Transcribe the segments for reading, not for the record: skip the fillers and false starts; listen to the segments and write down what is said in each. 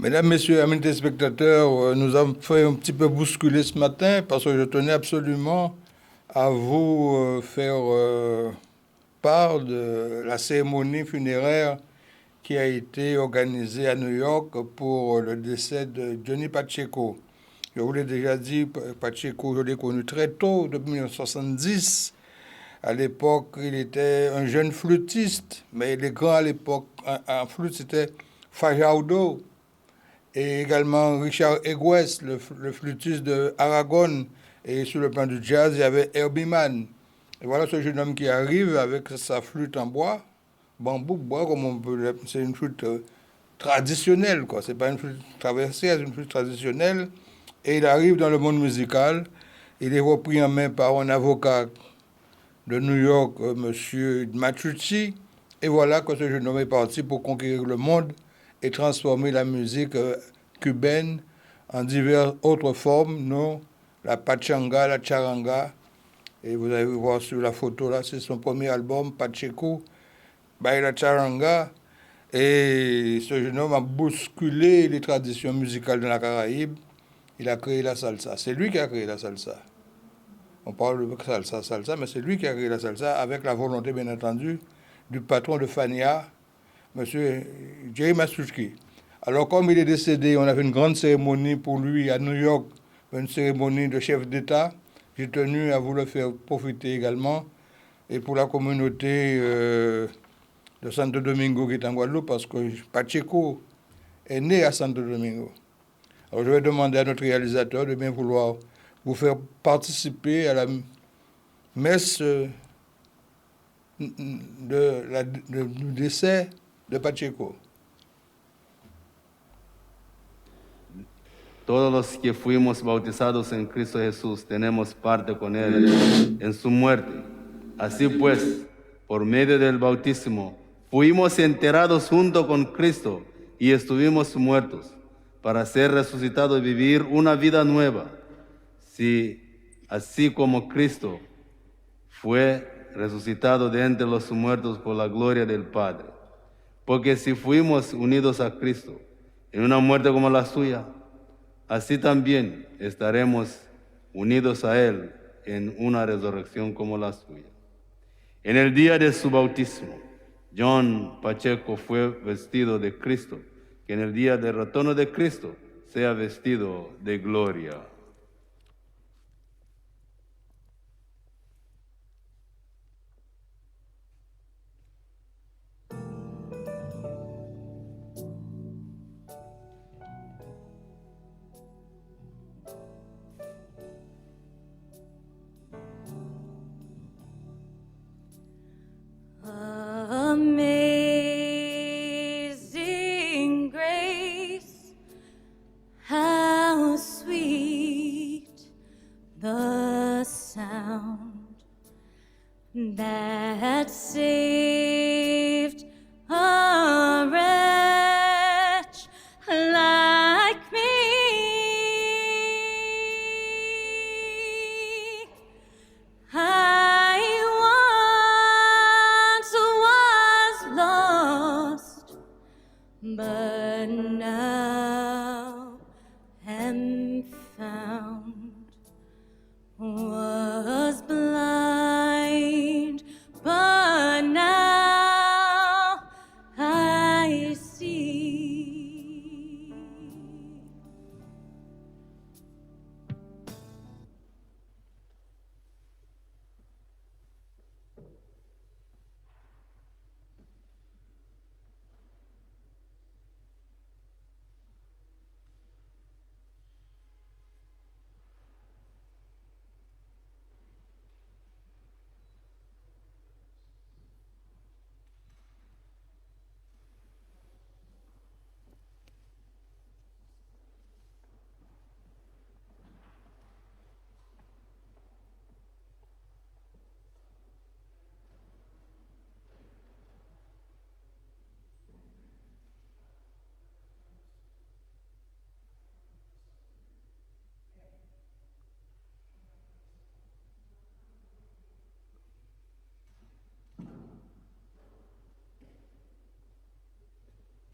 Mesdames, Messieurs, amis téléspectateurs, nous avons fait un petit peu bousculer ce matin parce que je tenais absolument à vous faire part de la cérémonie funéraire qui a été organisée à New York pour le décès de Johnny Pacheco. Je vous l'ai déjà dit, Pacheco, je l'ai connu très tôt, depuis 1970. À l'époque, il était un jeune flûtiste, mais les grands à l'époque en flûte, c'était Fajardo, et également Richard Egues, le flûtiste de Aragon. Et sur le plan du jazz, il y avait Herbie Mann. Et voilà ce jeune homme qui arrive avec sa flûte en bois, bambou, bois, comme on peut. C'est une flûte traditionnelle, quoi. C'est pas une flûte traversée, c'est une flûte traditionnelle. Et il arrive dans le monde musical. Il est repris en main par un avocat de New York, Monsieur Matrucci. Et voilà que ce jeune homme est parti pour conquérir le monde et transformer la musique cubaine en diverses autres formes, non? La pachanga, la charanga. Et vous allez voir sur la photo là, c'est son premier album, Pacheco, Baila Charanga. Et ce jeune homme a bousculé les traditions musicales de la Caraïbe. Il a créé la salsa. C'est lui qui a créé la salsa. On parle de salsa, salsa, mais c'est lui qui a créé la salsa avec la volonté, bien entendu, du patron de Fania, M. Jerry Masucci. Alors, comme il est décédé, on a fait une grande cérémonie pour lui à New York, une cérémonie de chef d'État. J'ai tenu à vous le faire profiter également. Et pour la communauté de Santo Domingo qui est en Guadeloupe, parce que Pacheco est né à Santo Domingo. Alors, je vais demander à notre réalisateur de bien vouloir vous faire participer à la messe du décès de Pacheco. Todos los que fuimos bautizados en Cristo Jesús tenemos parte con Él en su muerte. Así pues, por medio del bautismo, fuimos enterrados junto con Cristo y estuvimos muertos para ser resucitados y vivir una vida nueva. Si, así como Cristo fue resucitado de entre los muertos por la gloria del Padre. Porque si fuimos unidos a Cristo en una muerte como la suya, así también estaremos unidos a Él en una resurrección como la suya. En el día de su bautismo, John Pacheco fue vestido de Cristo, que en el día del retorno de Cristo sea vestido de gloria. Amazing grace, how sweet the sound that saved a wretch like me. I once was lost, but now am found. Was blind, but now I see.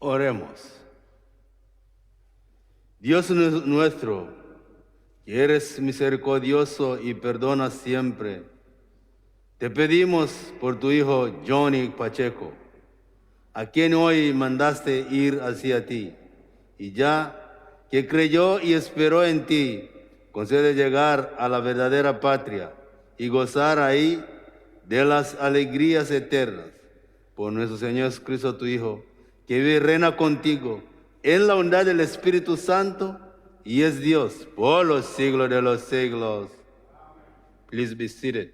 Oremos. Dios nuestro, que eres misericordioso y perdonas siempre, te pedimos por tu hijo Johnny Pacheco, a quien hoy mandaste ir hacia ti, y ya que creyó y esperó en ti, concede llegar a la verdadera patria y gozar ahí de las alegrías eternas. Por nuestro Señor Jesucristo, tu Hijo, que vive y reina contigo en la unidad del Espíritu Santo y es Dios por los siglos de los siglos. Please be seated.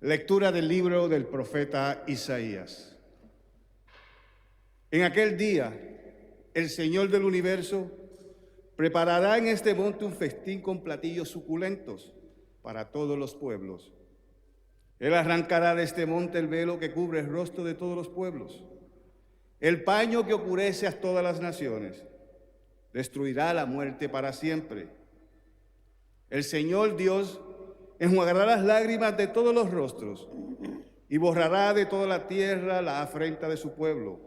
Lectura del libro del profeta Isaías. En aquel día, el Señor del universo preparará en este monte un festín con platillos suculentos para todos los pueblos. Él arrancará de este monte el velo que cubre el rostro de todos los pueblos, el paño que oscurece a todas las naciones. Destruirá la muerte para siempre. El Señor Dios enjuagará las lágrimas de todos los rostros y borrará de toda la tierra la afrenta de su pueblo.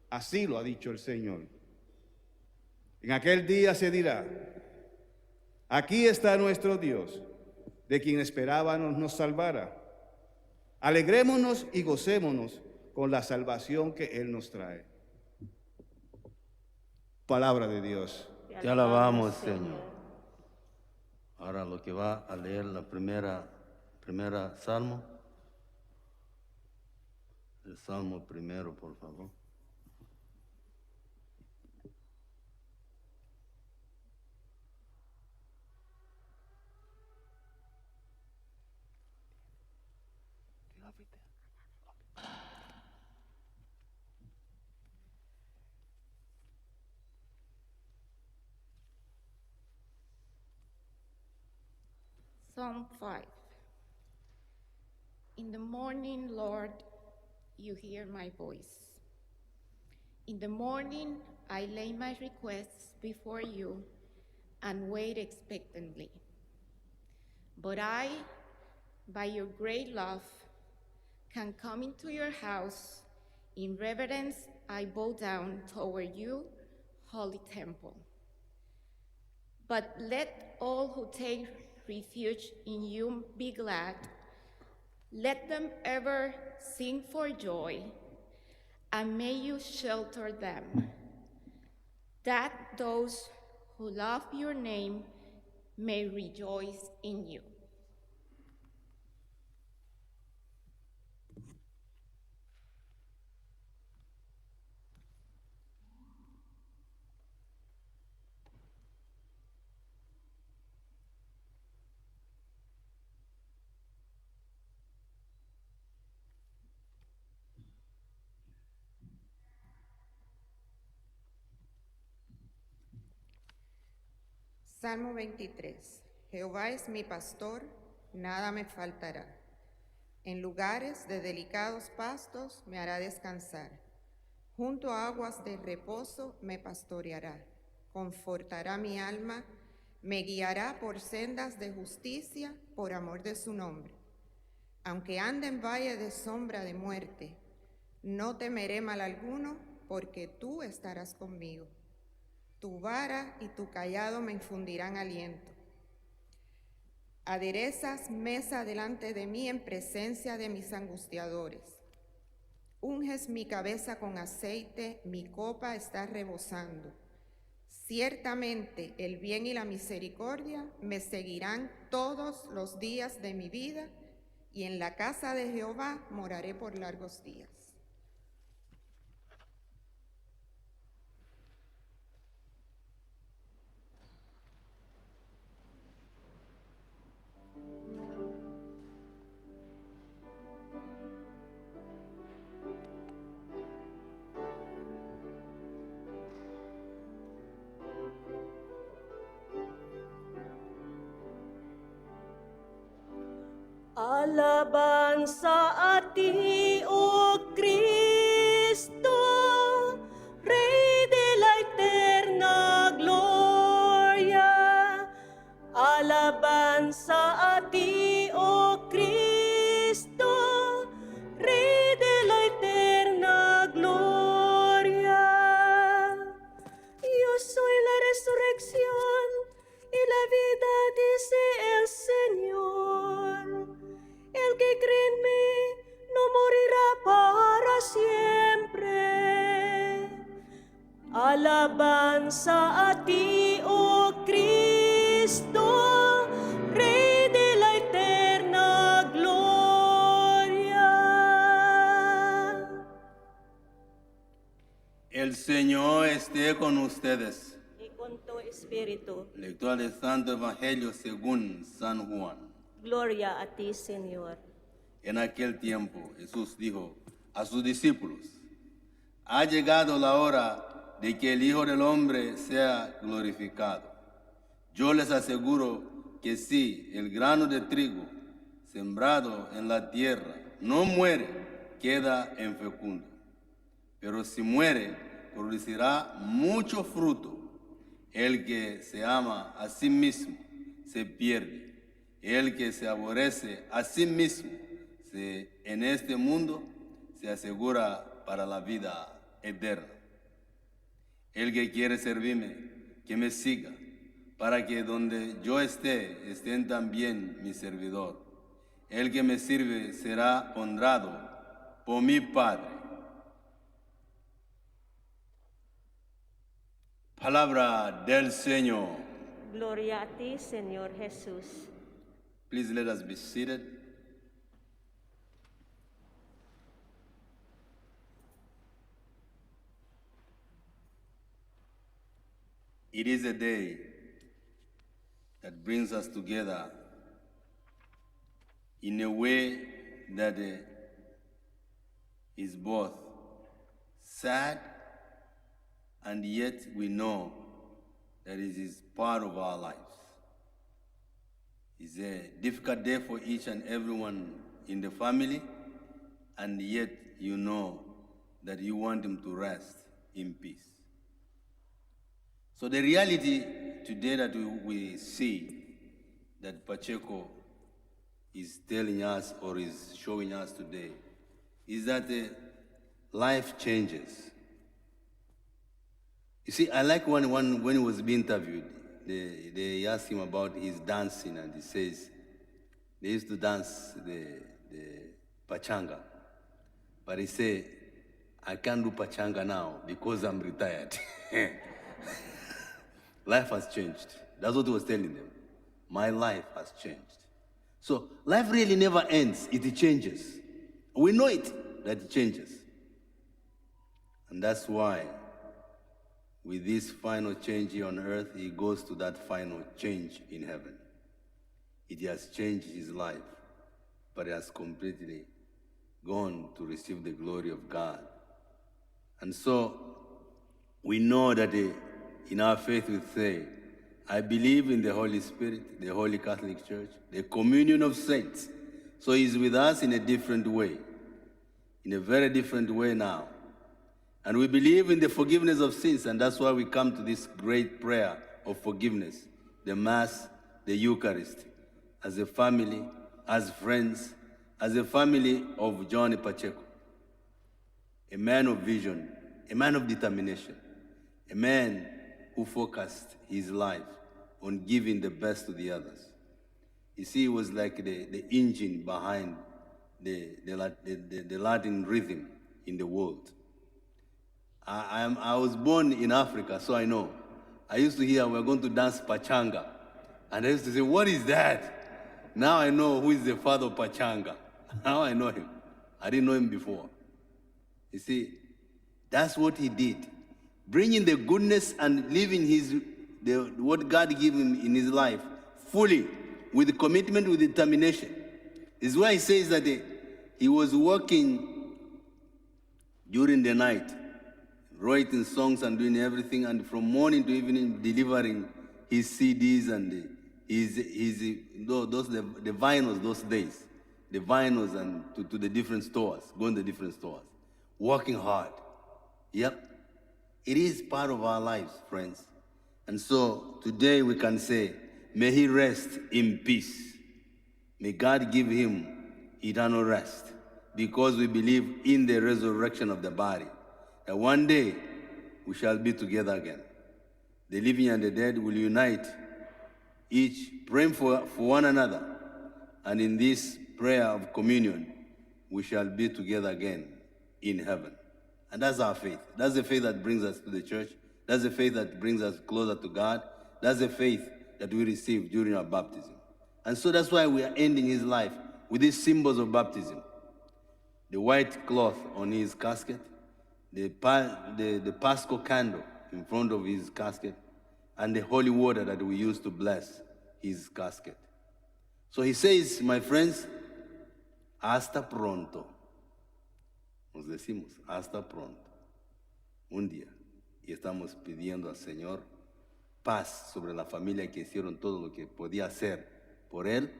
Así lo ha dicho el Señor. En aquel día se dirá: aquí está nuestro Dios, de quien esperábamos nos salvara. Alegrémonos y gocémonos con la salvación que Él nos trae. Palabra de Dios. Te alabamos, Señor. Ahora lo que va a leer la primera salmo. El salmo primero, por favor. Psalm 5. In the morning, Lord, you hear my voice. In the morning, I lay my requests before you and wait expectantly. But I, by your great love, can come into your house. In reverence, I bow down toward you, holy temple. But let all who take refuge in you be glad. Let them ever sing for joy, and may you shelter them, that those who love your name may rejoice in you. Salmo 23. Jehová es mi pastor, nada me faltará. En lugares de delicados pastos me hará descansar. Junto a aguas de reposo me pastoreará. Confortará mi alma, me guiará por sendas de justicia por amor de su nombre. Aunque ande en valle de sombra de muerte, no temeré mal alguno, porque tú estarás conmigo. Tu vara y tu cayado me infundirán aliento. Aderezas mesa delante de mí en presencia de mis angustiadores. Unges mi cabeza con aceite, mi copa está rebosando. Ciertamente el bien y la misericordia me seguirán todos los días de mi vida, y en la casa de Jehová moraré por largos días. Alabanza a ti, oh Cristo, Rey de la eterna gloria. Alabanza que cree en mí no morirá para siempre. Alabanza a ti, oh Cristo, Rey de la eterna gloria. El Señor esté con ustedes. Y con tu espíritu, Lectura del Santo Evangelio según San Juan. gloria a ti, Señor. En aquel tiempo Jesús dijo a sus discípulos: ha llegado la hora de que el Hijo del Hombre sea glorificado. Yo les aseguro que si el grano de trigo sembrado en la tierra no muere, queda infecundo. Pero si muere, producirá mucho fruto. El que se ama a sí mismo se pierde. El que se aborrece a sí mismo en este mundo se asegura para la vida eterna. El que quiere servirme, que me siga, para que donde yo esté, estén también mi servidor. El que me sirve será honrado por mi Padre. Palabra del Señor. Gloria a ti, Señor Jesús. Please let us be seated. It is a day that brings us together in a way that is both sad and yet we know that it is part of our lives. It's a difficult day for each and everyone in the family, and yet you know that you want him to rest in peace. So the reality today that we see that Pacheco is telling us or is showing us today is that life changes. You see, I like when he was being interviewed, they asked him about his dancing, and he says they used to dance the pachanga, but he said, I can't do pachanga now because I'm retired. Life has changed. That's what he was telling them. My life has changed. So life really never ends, it changes. We know it, that it changes. And that's why with this final change here on earth, he goes to that final change in heaven. It has changed his life, but he has completely gone to receive the glory of God. And so we know that in our faith we say, I believe in the Holy Spirit, the Holy Catholic Church, the communion of saints. So he's with us in a different way, in a very different way now. And we believe in the forgiveness of sins, and that's why we come to this great prayer of forgiveness, the Mass, the Eucharist, as a family, as friends, as a family of Johnny Pacheco, a man of vision, a man of determination, a man who focused his life on giving the best to the others. You see, it was like the engine behind the Latin rhythm in the world. I was born in Africa, so I know. I used to hear we're going to dance Pachanga. And I used to say, what is that? Now I know who is the father of Pachanga. Now I know him. I didn't know him before. You see, that's what he did. Bringing the goodness and living what God gave him in his life fully, with commitment, with determination. This is why he says that he was working during the night, writing songs and doing everything, and from morning to evening delivering his CDs and the vinyls those days, the vinyls and to the different stores, going to different stores, working hard. Yep, it is part of our lives, friends. And so today we can say, may he rest in peace. May God give him eternal rest, because we believe in the resurrection of the body. And one day, we shall be together again. The living and the dead will unite, each praying for one another. And in this prayer of communion, we shall be together again in heaven. And that's our faith. That's the faith that brings us to the church. That's the faith that brings us closer to God. That's the faith that we receive during our baptism. And so that's why we are ending his life with these symbols of baptism. The white cloth on his casket, the Paschal candle in front of his casket, and the holy water that we use to bless his casket. So he says, my friends, hasta pronto. Nos decimos, hasta pronto. Un día. Y estamos pidiendo al Señor paz sobre la familia que hicieron todo lo que podía hacer por él.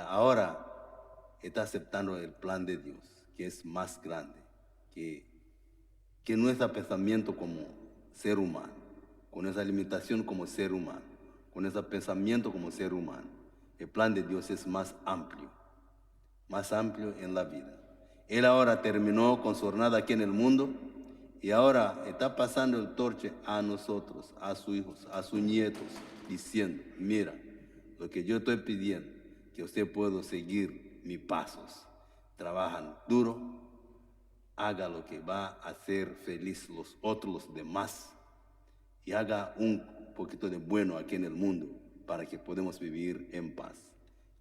Ahora está aceptando el plan de Dios, que es más grande que nuestro pensamiento como ser humano, con esa limitación como ser humano, con ese pensamiento como ser humano. El plan de Dios es más amplio en la vida. Él ahora terminó con su jornada aquí en el mundo y ahora está pasando el torche a nosotros, a sus hijos, a sus nietos, diciendo, mira, lo que yo estoy pidiendo, que usted pueda seguir mis pasos. Trabajan duro, haga lo que va a hacer feliz los otros, los demás, y haga un poquito de bueno aquí en el mundo para que podamos vivir en paz.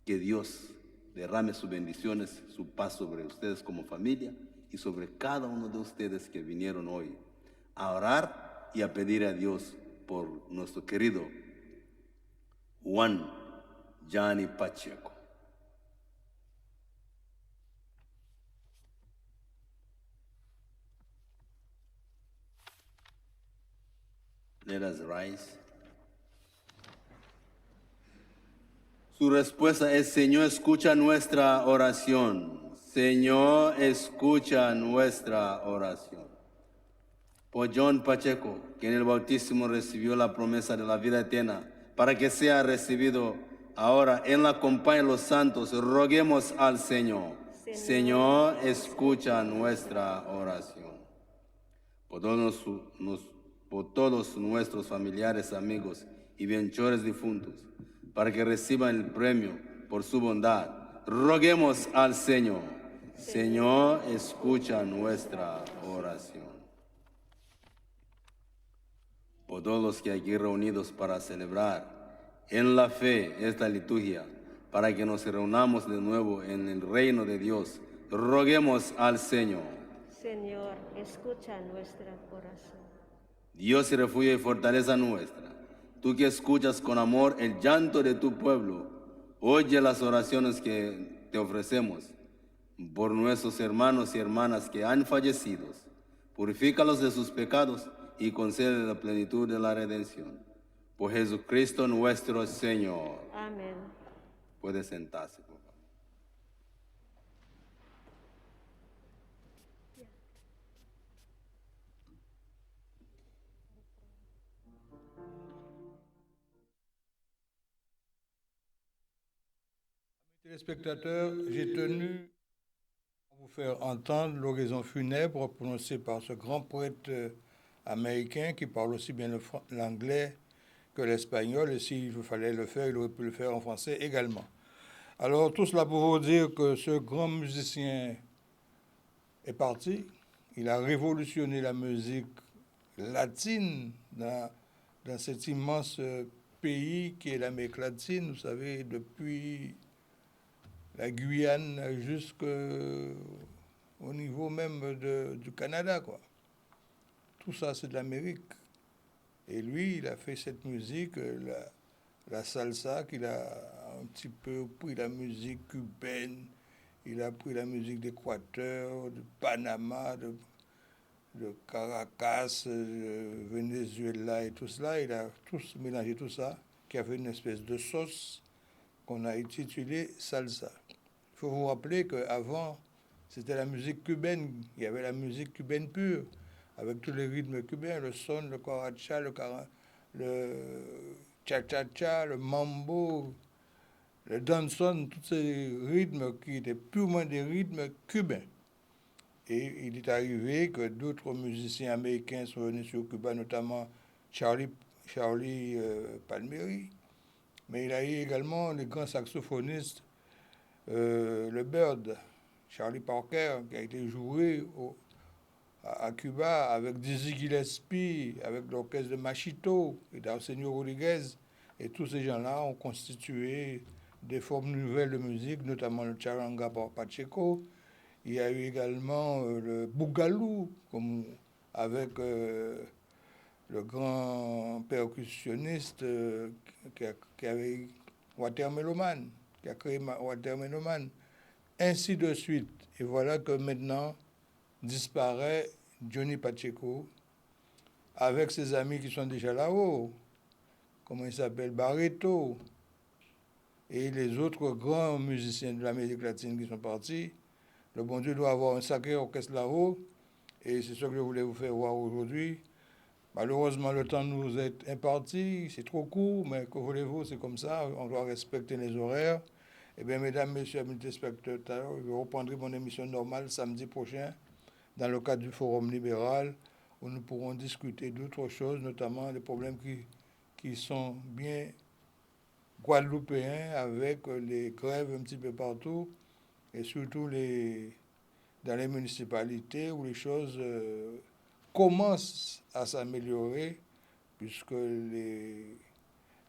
Que Dios derrame sus bendiciones, su paz sobre ustedes como familia y sobre cada uno de ustedes que vinieron hoy a orar y a pedir a Dios por nuestro querido Juan Gianni Pacheco. Let us rise. Su respuesta es, Señor, escucha nuestra oración. Señor, escucha nuestra oración. Por John Pacheco, que en el bautismo recibió la promesa de la vida eterna, para que sea recibido ahora en la compañía de los santos, roguemos al Señor. Señor, escucha nuestra oración. Por todos nuestros familiares, amigos y bienhechores difuntos, para que reciban el premio por su bondad, roguemos al Señor. Señor, escucha nuestra oración. Por todos los que aquí reunidos para celebrar en la fe esta liturgia, para que nos reunamos de nuevo en el reino de Dios, roguemos al Señor. Señor, escucha nuestra oración. Dios y refugio y fortaleza nuestra, tú que escuchas con amor el llanto de tu pueblo, oye las oraciones que te ofrecemos por nuestros hermanos y hermanas que han fallecido. Purifícalos de sus pecados y concede la plenitud de la redención. Por Jesucristo nuestro Señor. Amén. Puede sentarse, por favor. Téléspectateurs, j'ai tenu à vous faire entendre l'oraison funèbre prononcée par ce grand poète américain qui parle aussi bien l'anglais que l'espagnol, et s'il fallait le faire, il aurait pu le faire en français également. Alors, tout cela pour vous dire que ce grand musicien est parti. Il a révolutionné la musique latine dans cet immense pays qui est l'Amérique latine, vous savez, depuis la Guyane jusqu'au niveau même du Canada, quoi. Tout ça, c'est de l'Amérique. Et lui, il a fait cette musique, la salsa, qu'il a un petit peu pris la musique cubaine, il a pris la musique d'Équateur, de Panama, de Caracas, de Venezuela et tout cela. Il a tous mélangé tout ça, qui a fait une espèce de sauce qu'on a intitulée salsa. Il faut vous rappeler qu'avant, c'était la musique cubaine. Il y avait la musique cubaine pure, avec tous les rythmes cubains, le son, le caracha, le cha-cha-cha, le mambo, le danson, tous ces rythmes qui étaient purement des rythmes cubains. Et il est arrivé que d'autres musiciens américains sont venus sur Cuba, notamment Charlie Palmieri. Mais il y a eu également les grands saxophonistes le Bird, Charlie Parker, qui a été joué à Cuba avec Dizzy Gillespie, avec l'orchestre de Machito et d'Arsenio Rodriguez. Et tous ces gens-là ont constitué des formes nouvelles de musique, notamment le charanga par Pacheco. Il y a eu également le bougalou, avec le grand percussionniste qui avait Watermelon, qui a créé Watermelon, ainsi de suite. Et voilà que maintenant disparaît Johnny Pacheco avec ses amis qui sont déjà là-haut. Comment il s'appelle, Barreto, et les autres grands musiciens de l'Amérique latine qui sont partis. Le bon Dieu doit avoir un sacré orchestre là-haut, et c'est ce que je voulais vous faire voir aujourd'hui. Malheureusement, le temps nous est imparti, c'est trop court, mais que voulez-vous, c'est comme ça, on doit respecter les horaires. Eh bien, mesdames, messieurs, amis téléspectateurs, je reprendrai mon émission normale samedi prochain, dans le cadre du Forum libéral, où nous pourrons discuter d'autres choses, notamment les problèmes qui sont bien guadeloupéens, avec les grèves un petit peu partout, et surtout dans les municipalités où les choses commencent à s'améliorer, puisque les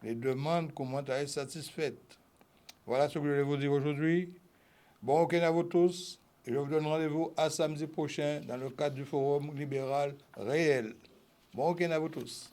demandes commencent à être satisfaites. Voilà ce que je voulais vous dire aujourd'hui. Bon week-end à vous tous, et je vous donne rendez-vous à samedi prochain dans le cadre du Forum libéral réel. Bon week-end à vous tous.